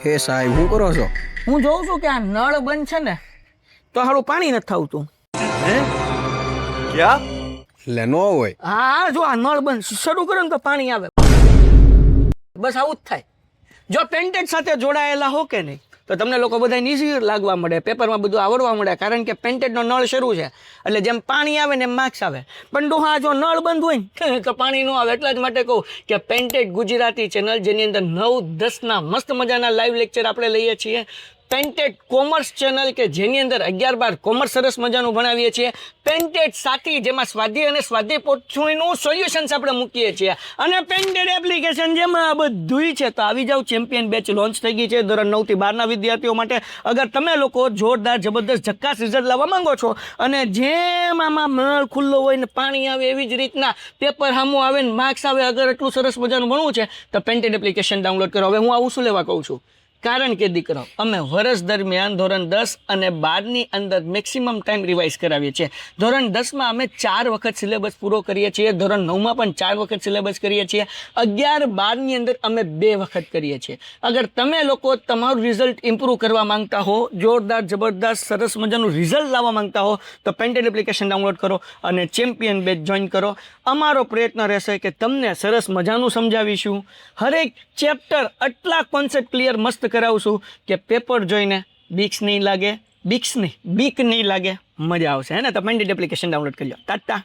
હે સાહેબ શું કરો છો? હું જોઉં છું કે આ નળ બંધ છે ને તો હારું પાણી નથી આવતું. હે क्या એટલે ન હોય. હા જો આ નળ બંધ શરૂ કરો ને તો પાણી આવે. બસ આવું જ થાય. જો પેન્ટેડ સાથે જોડાયેલા હો કે નહીં તો તમને લોકો બધા ઈઝી લાગવા મળે, પેપરમાં બધું આવડવા મળે, કારણ કે પેન્ટેડનો નળ શરૂ છે એટલે જેમ પાણી આવે ને એમ માર્ક્સ આવે. પણ ડોહા જો નળ બંધ હોય ને તો પાણી ન આવે. એટલા જ માટે કહું કે પેન્ટેડ ગુજરાતી ચેનલ જેની અંદર 9-10ના મસ્ત મજાના લાઈવ લેક્ચર આપણે લઈએ છીએ. પેન્ટેડ કોમર્સ ચેનલ કે જેની અંદર 11-12 કોમર્સ સરસ મજાનું ભણાવીએ છીએ. પેન્ટેડ સાથી જેમાં સ્વાધ્યાય અને સ્વાધ્યાય પોથીનું સોલ્યુશન્સ આપણે મૂકીએ છીએ. અને પેન્ટેડ એપ્લિકેશન જેમાં આ બધુંય છે. તો આવી જાવ, ચેમ્પિયન બેચ લોન્ચ થઈ ગઈ છે ધોરણ 9 થી 12ના વિદ્યાર્થીઓ માટે. અગર તમે લોકો જોરદાર જબરદસ્ત ઝક્કાસ રિઝલ્ટ લાવવા માંગો છો અને જેમ આમાં નળ ખુલ્લો હોય ને પાણી આવે એવી જ રીતના પેપર સામું આવે ને માર્ક્સ આવે, અગર એટલું સરસ મજાનું ભણવું છે તો પેન્ટેડ એપ્લિકેશન ડાઉનલોડ કરો. હવે હું આવું શું લેવા કહું છું, કારણ કે દીકરો અમે વર્ષ દરમિયાન ધોરણ 10 અને 12ની અંદર મેક્સિમમ ટાઈમ રિવાઇઝ કરાવીએ છીએ. ધોરણ 10માં અમે 4 વખત સિલેબસ પૂરો કરીએ છીએ, ધોરણ 9માં પણ 4 વખત સિલેબસ કરીએ છીએ, 11-12ની અંદર અમે 2 વખત કરીએ છીએ. અગર તમે લોકો તમારું રિઝલ્ટ ઇમ્પ્રૂવ કરવા માંગતા હો, જોરદાર જબરદસ્ત સરસ મજાનું રિઝલ્ટ લાવવા માંગતા હો તો પેન્ટેડ એપ્લિકેશન ડાઉનલોડ કરો અને ચેમ્પિયન બેચ જોઈન કરો. અમારો પ્રયત્ન રહેશે કે તમને સરસ મજાનું સમજાવીશું, હરેક ચેપ્ટર આટલા કોન્સેપ્ટ ક્લિયર મસ્ત કરાવશું કે પેપર જોઈને બીક નહીં લાગે, મજા આવશે. હે ને? તો પેન્ટેડ એપ્લિકેશન ડાઉનલોડ કરી લો. ટાટા.